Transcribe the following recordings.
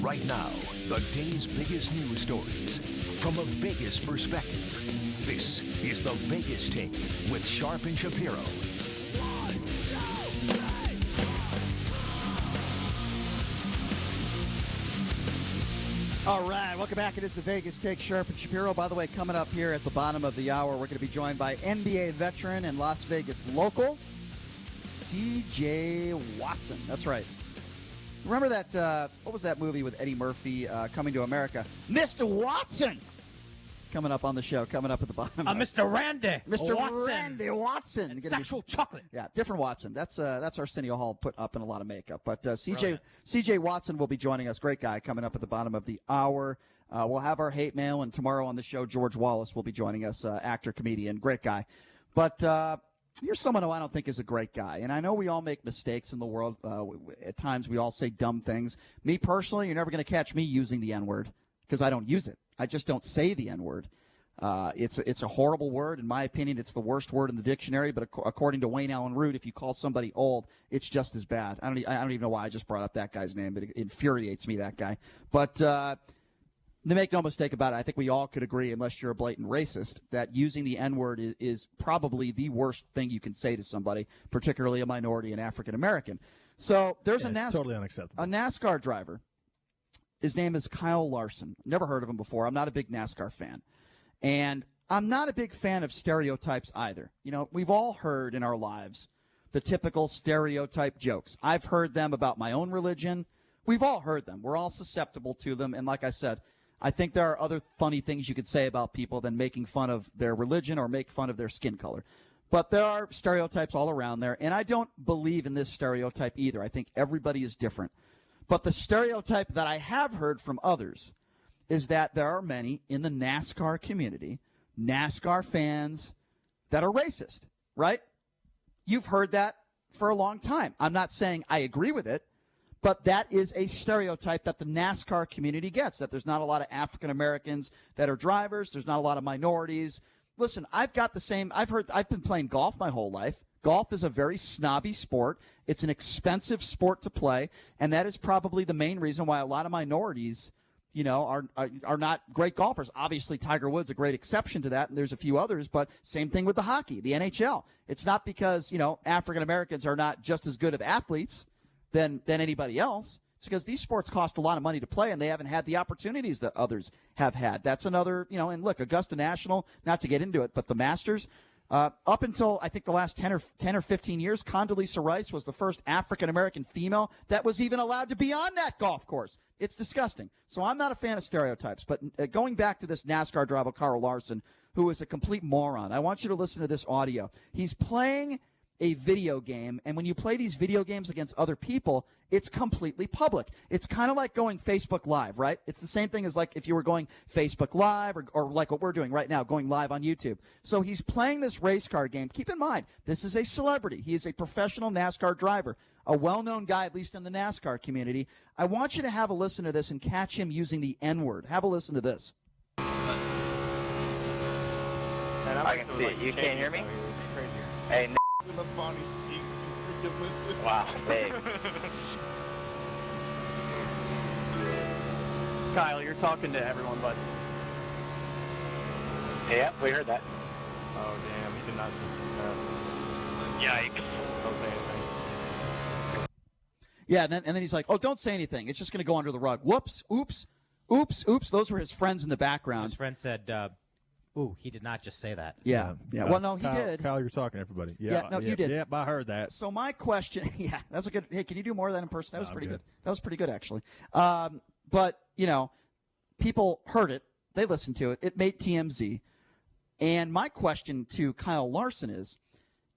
Right now, the day's biggest news stories from a Vegas perspective. This is the Vegas Take with Sharp and Shapiro. All right, welcome back. It is the Vegas Take, Sharp and Shapiro. By the way, coming up here at the bottom of the hour, we're going to be joined by NBA veteran and Las Vegas local, C.J. Watson. That's right. Remember that, what was that movie with Eddie Murphy, Coming to America? Mr. Watson! Coming up on the show, coming up at the bottom. Mr. Randy. Mr. Watson. Randy Watson. Sexual chocolate. Yeah, different Watson. That's Arsenio Hall put up in a lot of makeup. But C.J. Watson will be joining us. Great guy coming up at the bottom of the hour. We'll have our hate mail, and tomorrow on the show, George Wallace will be joining us, actor, comedian, great guy. But here's someone who I don't think is a great guy. And I know we all make mistakes in the world. At times we all say dumb things. Me personally, you're never going to catch me using the N-word because I don't use it. I just don't say the N-word. It's a horrible word. In my opinion, it's the worst word in the dictionary. But according to Wayne Allen Root, if you call somebody old, it's just as bad. I don't even know why I just brought up that guy's name, but it infuriates me, that guy. But to make no mistake about it, I think we all could agree, unless you're a blatant racist, that using the N-word is probably the worst thing you can say to somebody, particularly a minority and African American. So there's totally unacceptable. A NASCAR driver. His name is Kyle Larson. Never heard of him before. I'm not a big NASCAR fan. And I'm not a big fan of stereotypes either. You know, we've all heard in our lives the typical stereotype jokes. I've heard them about my own religion. We've all heard them. We're all susceptible to them. And like I said, I think there are other funny things you could say about people than making fun of their religion or make fun of their skin color. But there are stereotypes all around there. And I don't believe in this stereotype either. I think everybody is different. But the stereotype that I have heard from others is that there are many in the NASCAR community, NASCAR fans, that are racist, right? You've heard that for a long time. I'm not saying I agree with it, but that is a stereotype that the NASCAR community gets, that there's not a lot of African Americans that are drivers, there's not a lot of minorities. Listen, I've been playing golf my whole life. Golf is a very snobby sport. It's an expensive sport to play, and that is probably the main reason why a lot of minorities, you know, are not great golfers. Obviously, Tiger Woods a great exception to that, and there's a few others, but same thing with the hockey, the NHL. It's not because, you know, African Americans are not just as good of athletes than anybody else. It's because these sports cost a lot of money to play, and they haven't had the opportunities that others have had. That's another, you know, and look, Augusta National, not to get into it, but the Masters, up until, I think, the last 10 or 15 years, Condoleezza Rice was the first African-American female that was even allowed to be on that golf course. It's disgusting. So I'm not a fan of stereotypes. But going back to this NASCAR driver, Kyle Larson, who is a complete moron, I want you to listen to this audio. He's playing a video game, and when you play these video games against other people, it's completely public. It's kind of like going Facebook Live, right? It's the same thing as like if you were going Facebook Live or like what we're doing right now, going live on YouTube. So he's playing this race car game. Keep in mind, this is a celebrity. He is a professional NASCAR driver, a well-known guy, at least in the NASCAR community. I want you to have a listen to this and catch him using the N-word. Have a listen to this. I can see it. You can't hear me? Hey, wow, big. Kyle, you're talking to everyone, bud. Yeah, we heard that. Oh, damn, he did not just... Yikes. Don't say anything. Yeah, and then he's like, oh, don't say anything. It's just going to go under the rug. Whoops, oops, oops, oops. Those were his friends in the background. His friend said, ooh, he did not just say that. Yeah. Well, no, he did. Kyle, you're talking to everybody. Yeah, no, you did. Yep, I heard that. So my question, yeah, that's a good. Hey, can you do more of that in person? That was pretty good. That was pretty good, actually. But you know, people heard it. They listened to it. It made TMZ. And my question to Kyle Larson is,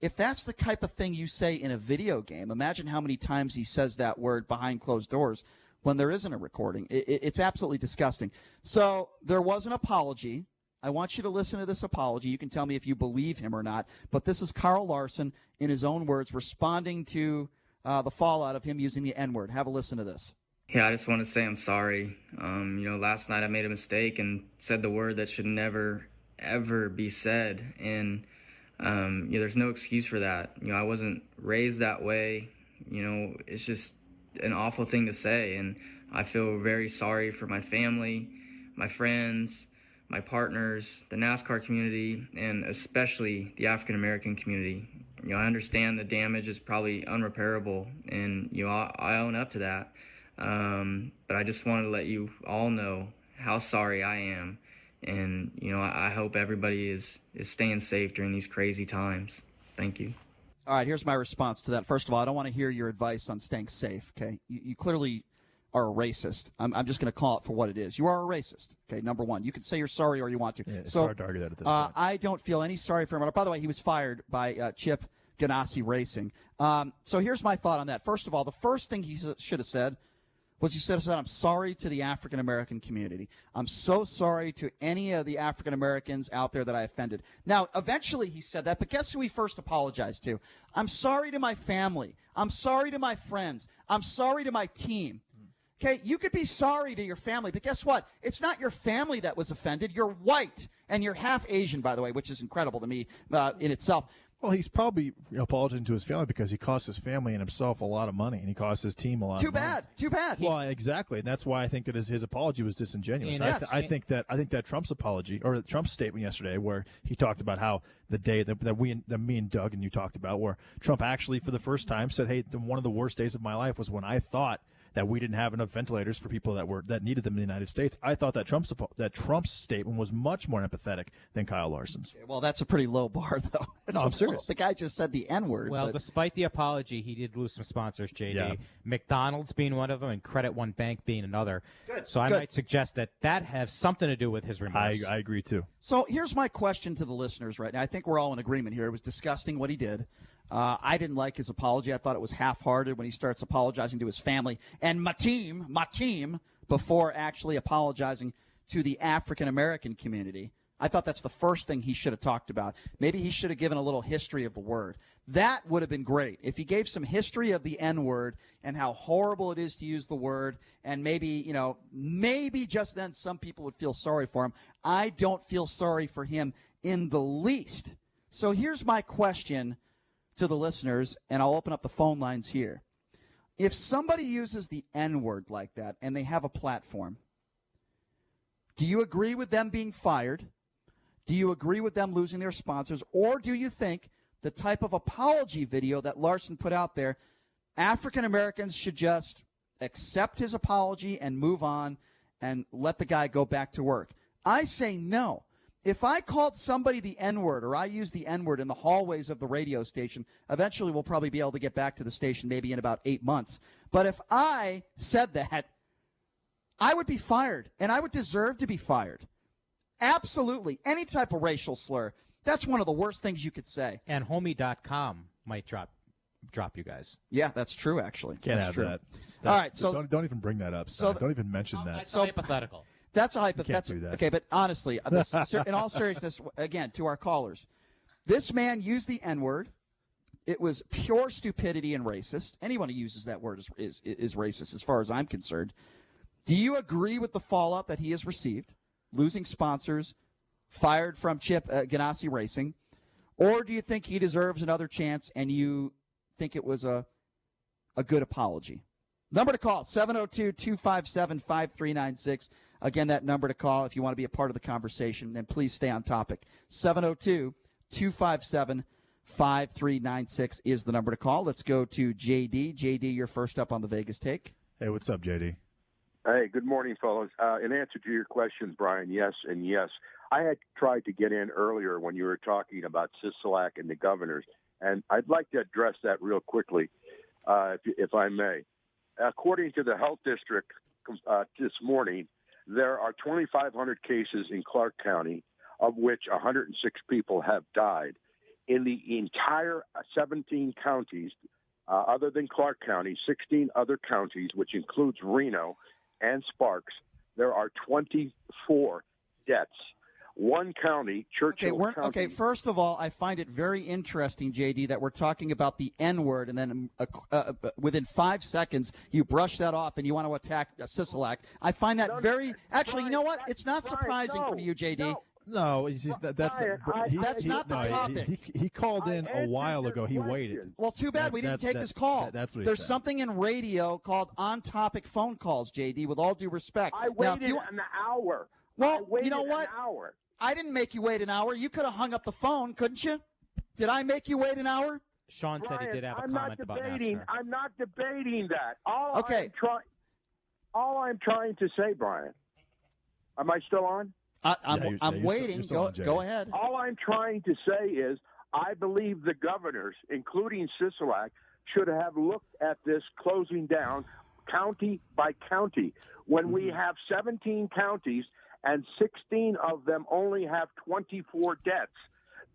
if that's the type of thing you say in a video game, imagine how many times he says that word behind closed doors when there isn't a recording. It's absolutely disgusting. So there was an apology. I want you to listen to this apology. You can tell me if you believe him or not. But this is Kyle Larson, in his own words, responding to the fallout of him using the N-word. Have a listen to this. Yeah, I just want to say I'm sorry. Last night I made a mistake and said the word that should never, ever be said. And, there's no excuse for that. I wasn't raised that way. It's just an awful thing to say. And I feel very sorry for my family, my friends, my partners, the NASCAR community, and especially the African American community. I understand the damage is probably unrepairable, and I own up to that. But I just wanted to let you all know how sorry I am, and I hope everybody is staying safe during these crazy times. Thank you. All right, here's my response to that. First of all, I don't want to hear your advice on staying safe, okay? You clearly are a racist. I'm just going to call it for what it is. You are a racist, okay, number one. You can say you're sorry or you want to. Yeah, it's hard to argue that at this point. I don't feel any sorry for him. By the way, he was fired by Chip Ganassi Racing. So here's my thought on that. First of all, the first thing he should have said was he should have said, I'm sorry to the African-American community. I'm so sorry to any of the African-Americans out there that I offended. Now, eventually he said that, but guess who he first apologized to? I'm sorry to my family. I'm sorry to my friends. I'm sorry to my team. Okay, you could be sorry to your family, but guess what? It's not your family that was offended. You're white, and you're half Asian, by the way, which is incredible to me in itself. Well, he's probably apologizing to his family because he cost his family and himself a lot of money, and he cost his team a lot of money. Too bad. Well, exactly, and that's why I think that his apology was disingenuous. Yes. I think that Trump's apology, or Trump's statement yesterday, where he talked about how the day that me and Doug and you talked about, where Trump actually for the first time said, "Hey, one of the worst days of my life was when I thought that we didn't have enough ventilators for people that needed them in the United States." I thought that Trump's statement was much more empathetic than Kyle Larson's. Well, that's a pretty low bar, though. No, I'm serious. The guy just said the N-word. Well, but despite the apology, he did lose some sponsors, JD. Yeah. McDonald's being one of them and Credit One Bank being another. Good, So I good. might suggest that has something to do with his remorse. I agree, too. So here's my question to the listeners right now. I think we're all in agreement here. It was disgusting what he did. I didn't like his apology. I thought it was half-hearted when he starts apologizing to his family and my team, before actually apologizing to the African-American community. I thought that's the first thing he should have talked about. Maybe he should have given a little history of the word. That would have been great. If he gave some history of the N-word and how horrible it is to use the word, and maybe just then some people would feel sorry for him. I don't feel sorry for him in the least. So here's my question to the listeners, and I'll open up the phone lines here. If somebody uses the N-word like that and they have a platform, do you agree with them being fired? Do you agree with them losing their sponsors? Or do you think the type of apology video that Larson put out there, African Americans should just accept his apology and move on and let the guy go back to work? I say no. If I called somebody the N-word or I used the N-word in the hallways of the radio station, eventually we'll probably be able to get back to the station maybe in about 8 months. But if I said that, I would be fired, and I would deserve to be fired. Absolutely. Any type of racial slur. That's one of the worst things you could say. And homie.com might drop you guys. Yeah, that's true, actually. Can't that's have true. that. All right, so don't even bring that up. so Don't even mention that. It's hypothetical. that's a can't hypothetical. do that. Okay, but honestly, in all seriousness, again, to our callers, this man used the N-word. It was pure stupidity and racist. Anyone who uses that word is racist as far as I'm concerned. Do you agree with the fallout that he has received, losing sponsors, fired from Chip Ganassi Racing, or do you think he deserves another chance and you think it was a good apology? Number to call, 702-257-5396. Again, that number to call if you want to be a part of the conversation, then please stay on topic. 702-257-5396 is the number to call. Let's go to JD. JD, you're first up on the Vegas Take. Hey, what's up, JD? Hey, good morning, fellas. In answer to your questions, Brian, yes and yes. I had tried to get in earlier when you were talking about Sisolak and the governors, and I'd like to address that real quickly, if I may. According to the health district this morning, there are 2,500 cases in Clark County, of which 106 people have died. In the entire 17 counties, other than Clark County, 16 other counties, which includes Reno and Sparks, there are 24 deaths. One county, Churchill County. Okay, first of all, I find it very interesting, JD, that we're talking about the N-word, and then within 5 seconds, you brush that off and you want to attack Sisolak. I find that actually, you know what? It's not surprising from you, JD. No, that's not the topic. He called in a while ago. He waited. Well, too bad we didn't take his call. That's what he There's said. something in radio called on-topic phone calls, JD, with all due respect. I waited an hour. Well, you know what? I didn't make you wait an hour. You could have hung up the phone, couldn't you? Did I make you wait an hour? Sean said he did have a comment about NASCAR. I'm not debating that. All I'm trying to say, Brian. Am I still on? I'm waiting. Go ahead. All I'm trying to say is I believe the governors, including Sisolak, should have looked at this closing down county by county. When we have 17 counties and 16 of them only have 24 deaths,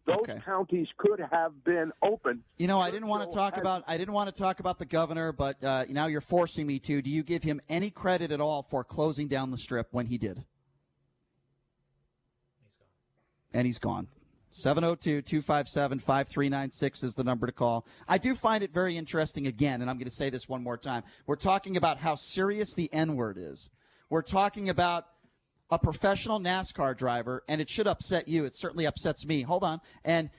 those counties could have been open. You know, I didn't want to talk about the governor, but now you're forcing me to. Do you give him any credit at all for closing down the strip when he did? And he's gone. 702-257-5396 is the number to call. I do find it very interesting, again, and I'm going to say this one more time. We're talking about how serious the N-word is. We're talking about a professional NASCAR driver, and it should upset you. It certainly upsets me. Hold on. And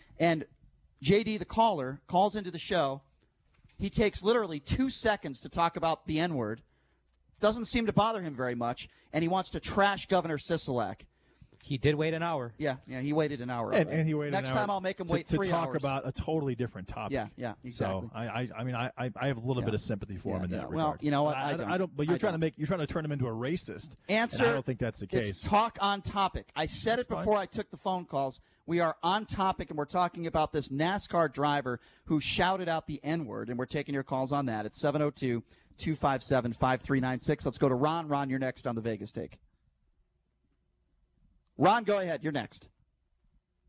JD, the caller, calls into the show. He takes literally 2 seconds to talk about the N-word. Doesn't seem to bother him very much, and he wants to trash Governor Sisolak. He did wait an hour. Yeah, he waited an hour. And he waited Next an hour time I'll make him wait 3 to talk hours. about a totally different topic. Yeah, exactly. So I have a little bit of sympathy for him in that regard. Well, you know what? I don't. But you're trying to turn him into a racist. Answer. And I don't think that's the case. It's talk on topic. I said it before I took the phone calls. We are on topic, and we're talking about this NASCAR driver who shouted out the N-word, and we're taking your calls on that. It's 702-257-5396. Let's go to Ron. Ron, you're next on the Vegas Take. Ron, go ahead. You're next.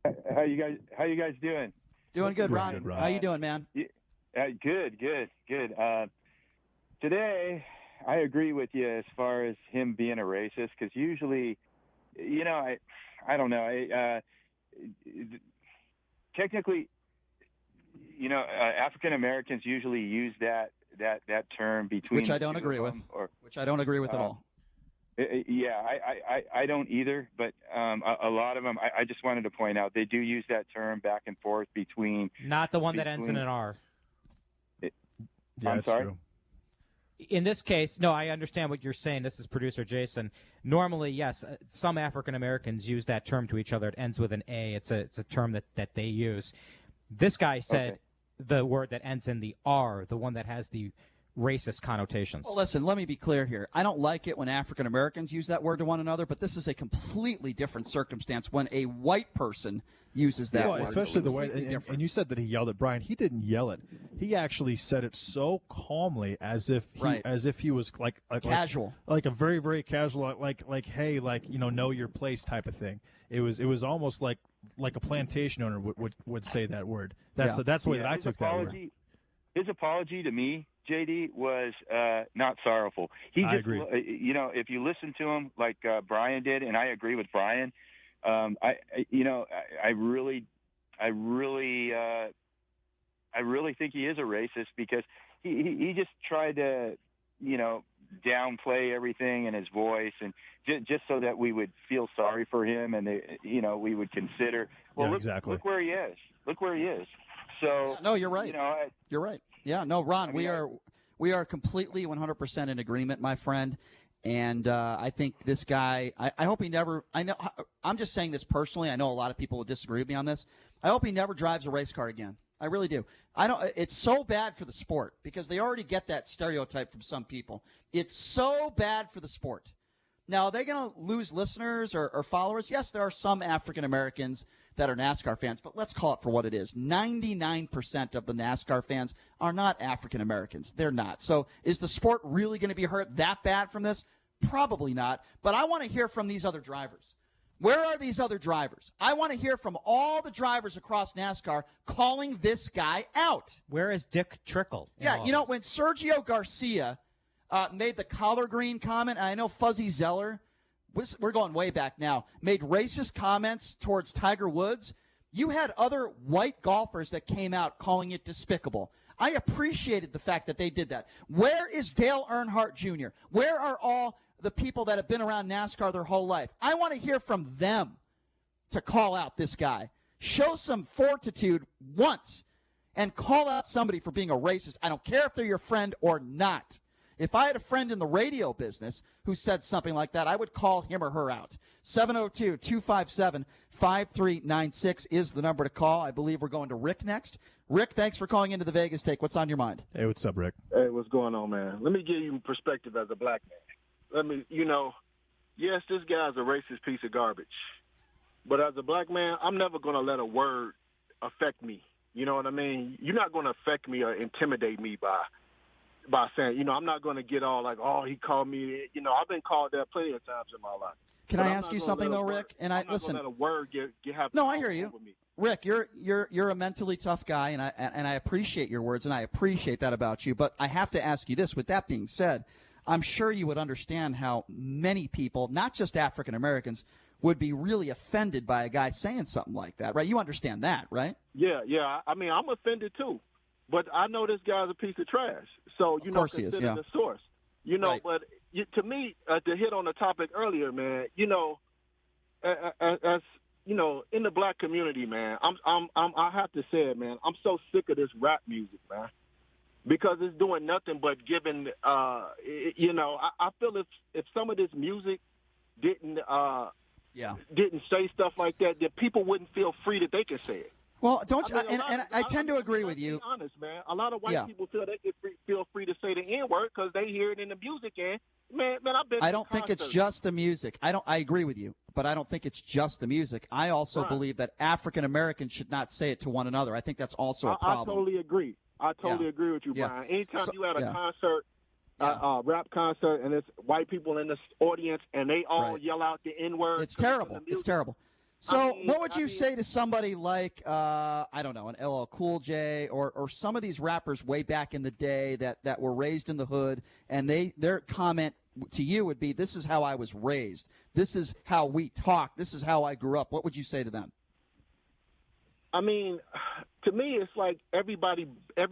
How you guys doing? Doing good, Ron. Good, Ron. How you doing, man? Good. Today, I agree with you as far as him being a racist, because usually, I don't know. Technically, African Americans usually use that term between. Which I don't agree with. Which I don't agree with at all. Yeah, I don't either, but a lot of them, I just wanted to point out, they do use that term back and forth between. Not the one that ends in an R. I'm sorry? True. In this case, no, I understand what you're saying. This is producer Jason. Normally, yes, some African Americans use that term to each other. It ends with an A. It's a term that they use. This guy said the word that ends in the R, the one that has the racist connotations. Well, listen, let me be clear here. I don't like it when African Americans use that word to one another, but this is a completely different circumstance when a white person uses that word. Especially the way, and you said that he yelled at Brian. He didn't yell it. He actually said it so calmly, as if he was like casual, like a very, very casual, like hey, know your place type of thing. It was almost like a plantation owner would say that word. That's the way that I took that word. His apology to me, JD, was not sorrowful. I agree. If you listen to him like Brian did, and I agree with Brian, I really think he is a racist, because he just tried to, downplay everything in his voice, and just so that we would feel sorry for him, and we would consider. Well, look where he is. Look where he is. So no, you're right. You're right. Yeah, no, Ron, we are completely 100% in agreement, my friend. And I think this guy, I hope he never, I'm just saying this personally. I know a lot of people will disagree with me on this. I hope he never drives a race car again. I really do. It's so bad for the sport, because they already get that stereotype from some people. It's so bad for the sport. Now, are they going to lose listeners or followers? Yes, there are some African Americans that are NASCAR fans, but let's call it for what it is. 99% of the NASCAR fans are not African Americans. They're not. So is the sport really going to be hurt that bad from this? Probably not. But I want to hear from these other drivers. Where are these other drivers? I want to hear from all the drivers across NASCAR calling this guy out. Where is Dick Trickle? Yeah, when Sergio Garcia made the collard green comment, and I know Fuzzy Zeller, we're going way back now, made racist comments towards Tiger Woods. You had other white golfers that came out calling it despicable. I appreciated the fact that they did that. Where is Dale Earnhardt Jr.? Where are all the people that have been around NASCAR their whole life? I want to hear from them. to call out this guy. Show some fortitude once and call out somebody for being a racist. I don't care if they're your friend or not. If I had a friend in the radio business who said something like that, I would call him or her out. 702-257-5396 is the number to call. I believe we're going to Rick next. Rick, thanks for calling into the Vegas Take. What's on your mind? Hey, what's up, Rick? Hey, what's going on, man? Let me give you perspective as a black man. Yes, this guy's a racist piece of garbage. But as a black man, I'm never going to let a word affect me. You know what I mean? You're not going to affect me or intimidate me by saying, I'm not going to get all like, oh, he called me. I've been called that plenty of times in my life. Can I ask you something though, Rick? And I listen. Let a word have no, I hear you, Rick. You're a mentally tough guy, and I appreciate your words, and I appreciate that about you. But I have to ask you this. With that being said, I'm sure you would understand how many people, not just African Americans, would be really offended by a guy saying something like that, right? You understand that, right? Yeah. I mean, I'm offended too. But I know this guy's a piece of trash. So, of course he is, yeah. The source. Right. But to me, to hit on the topic earlier, man, as in the black community, man, I have to say it, man, I'm so sick of this rap music, man. Because it's doing nothing but giving, I feel if some of this music didn't say stuff like that, that people wouldn't feel free that they could say it. Well, I tend to agree with you. To be honest, man, a lot of white people feel they can feel free to say the N-word because they hear it in the music. And man, I've been. I don't think it's just the music. I agree with you, but I don't think it's just the music. I also believe that African Americans should not say it to one another. I think that's also a problem. I totally agree. I totally agree with you, Brian. Anytime you at a concert, rap concert, and it's white people in the audience, and they all yell out the N-word. It's terrible. It's terrible. So what would you say to somebody like, I don't know, an LL Cool J or some of these rappers way back in the day that were raised in the hood, and their comment to you would be, this is how I was raised. This is how we talk. This is how I grew up. What would you say to them? I mean, to me, it's like everybody. I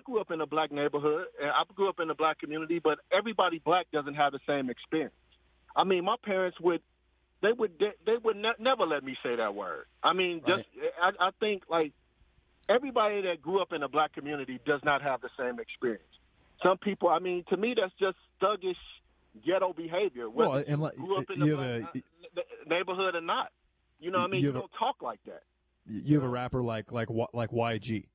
grew up in a black neighborhood, and I grew up in a black community, but everybody black doesn't have the same experience. I mean, my parents would never let me say that word. I mean, I think like everybody that grew up in a black community does not have the same experience. Some people, I mean, to me, that's just thuggish ghetto behavior. Whether you grew up in a black neighborhood or not, you know what I mean? You don't talk like that. You have a rapper like YG,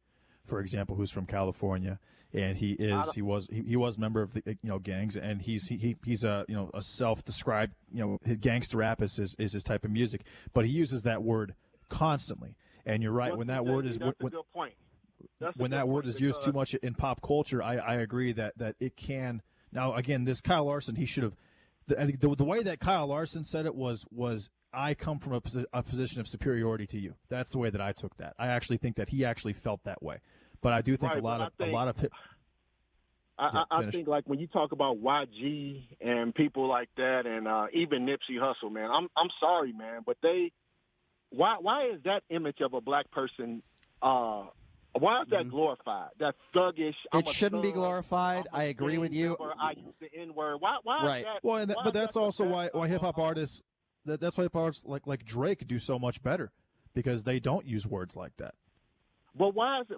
for example, who's from California, and he was a member of the gangs, and he's a a self-described his gangster rap is his type of music, but he uses that word constantly. And you're right, when that word is used too much in pop culture, I agree that it can. Now again, this Kyle Larson, he should have the way that Kyle Larson said it was I come from a position of superiority to you. That's the way that I took that. I actually think that he actually felt that way. But I do think a lot of hip. I think like when you talk about YG and people like that, and even Nipsey Hussle, man, I'm sorry, man, but why is that image of a black person? Why is that glorified? That thuggish. It shouldn't be glorified. I agree with you. I use the N-word. Why right. Is that? Well, but that's also why hip hop artists. That's why hip hop artists like Drake do so much better, because they don't use words like that. But why is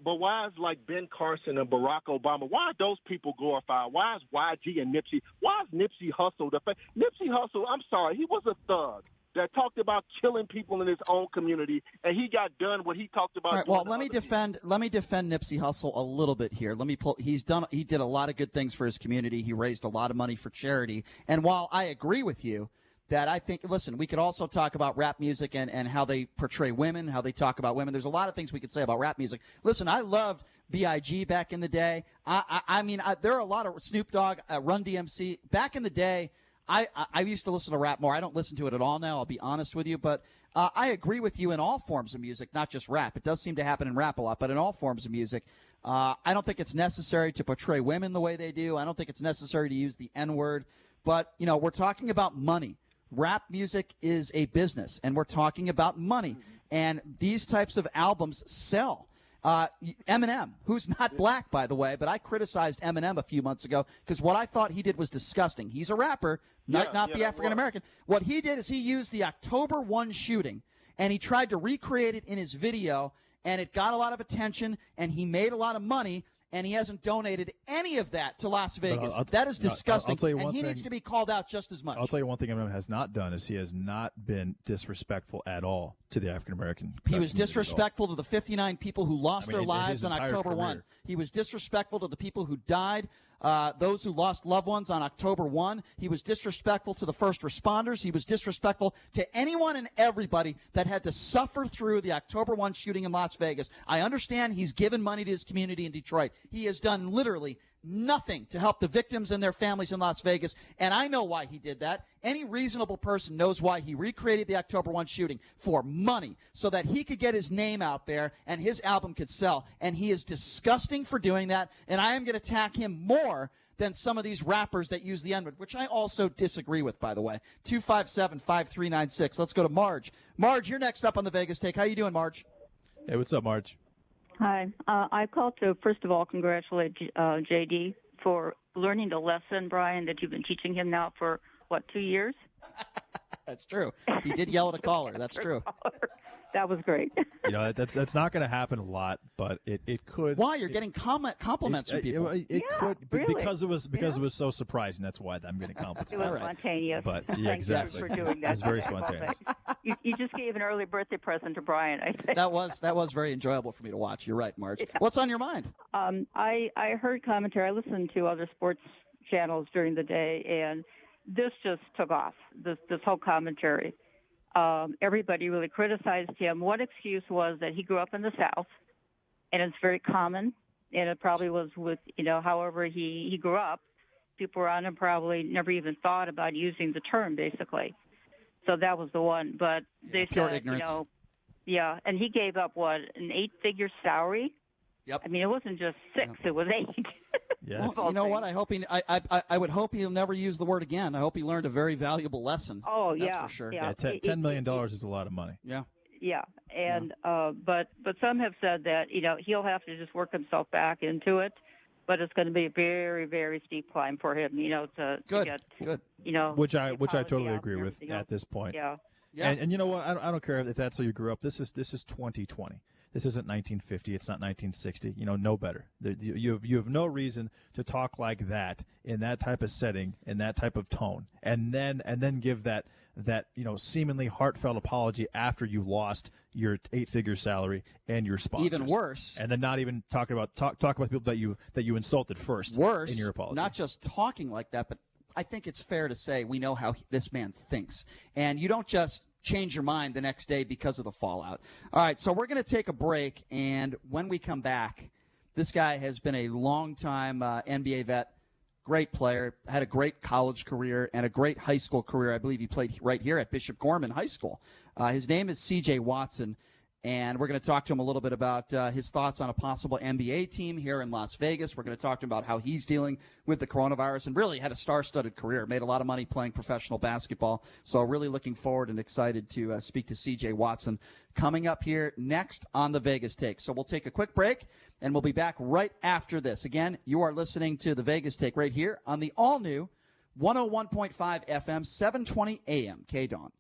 like Ben Carson and Barack Obama? Why are those people glorified? Why is YG and Nipsey? Why is Nipsey Hussle Nipsey Hussle? I'm sorry, he was a thug that talked about killing people in his own community, and he got done what he talked about. All right, well, let me defend Nipsey Hussle a little bit here. He did a lot of good things for his community. He raised a lot of money for charity. And while I agree with you that I think, listen, we could also talk about rap music and how they portray women, how they talk about women. There's a lot of things we could say about rap music. Listen, I loved B.I.G. back in the day. I mean, there are a lot of Snoop Dogg, Run DMC. Back in the day, I used to listen to rap more. I don't listen to it at all now, I'll be honest with you. But I agree with you in all forms of music, not just rap. It does seem to happen in rap a lot, but in all forms of music. I don't think it's necessary to portray women the way they do. I don't think it's necessary to use the N-word. But, we're talking about money. Rap music is a business, and we're talking about money. And these types of albums sell. Eminem, who's not black, by the way, but I criticized Eminem a few months ago because what I thought he did was disgusting. He's a rapper, not be African-American. What he did is he used the October 1 shooting, and he tried to recreate it in his video, and it got a lot of attention, and he made a lot of money, and he hasn't donated any of that to Las Vegas. That is disgusting, I'll tell you and one he thing, needs to be called out just as much. I'll tell you one thing Eminem has not done is he has not been disrespectful at all to the African-American He was disrespectful to the 59 people who lost their lives on October career. 1. He was disrespectful to the people who died, those who lost loved ones on October 1. He was disrespectful to the first responders. He was disrespectful to anyone and everybody that had to suffer through the October 1 shooting in Las Vegas. I understand he's given money to his community in Detroit. He has done literally nothing to help the victims and their families in Las Vegas, and I know why he did that. Any reasonable person knows why he recreated the October 1 shooting, for money, so that he could get his name out there and his album could sell, and he is disgusting for doing that, and I am going to attack him more than some of these rappers that use the N-word, which I also disagree with, by the way. 257-5396. Let's go to Marge. Marge, you're next up on the Vegas Take. How you doing, Marge? Hey, what's up, Marge? Hi. I called to, first of all, congratulate JD for learning the lesson, Brian, that you've been teaching him now for, 2 years? That's true. He did yell at a caller. That's true. That was great. That's not going to happen a lot, but it could. Why? You're getting compliments from people. It could, really. because it was so surprising. That's why I'm getting compliments. It was spontaneous. But Thank exactly. you for doing that. It's very spontaneous. You just gave an early birthday present to Brian, I think. That was very enjoyable for me to watch. You're right, Marge. Yeah. What's on your mind? I heard commentary. I listened to other sports channels during the day, and this just took off. This whole commentary. Everybody really criticized him. One excuse was that he grew up in the South, and it's very common, and it probably was with, however he grew up. People around him probably never even thought about using the term, basically. So that was the one. But they pure said, ignorance. And he gave up, an 8-figure salary? Yep. I mean, it wasn't just 6, it was 8. Yes. Well, you know what? I would hope he'll never use the word again. I hope he learned a very valuable lesson. Oh, That's yeah. for sure. Yeah. $10 million is a lot of money. Yeah. Yeah. And but some have said that, he'll have to just work himself back into it. But it's going to be a very, very steep climb for him, to get, which I totally agree with at this point. Yeah. Yeah. And you know what? I don't care if that's how you grew up. This is 2020. This isn't 1950. It's not 1960. No better. You have no reason to talk like that in that type of setting, in that type of tone, and then give that seemingly heartfelt apology after you lost your 8-figure salary and your sponsors. Even worse, and then not even talk about people that you insulted first. Worse, in your apology. Not just talking like that, but I think it's fair to say we know how this man thinks, and you don't just change your mind the next day because of the fallout. All right, so we're going to take a break, and when we come back, this guy has been a long-time NBA vet, great player, had a great college career and a great high school career. I believe he played right here at Bishop Gorman High School. His name is C.J. Watson, and we're going to talk to him a little bit about his thoughts on a possible NBA team here in Las Vegas. We're going to talk to him about how he's dealing with the coronavirus and really had a star-studded career, made a lot of money playing professional basketball. So really looking forward and excited to speak to C.J. Watson coming up here next on the Vegas Take. So we'll take a quick break, and we'll be back right after this. Again, you are listening to the Vegas Take right here on the all-new 101.5 FM, 720 AM, K-Dawn.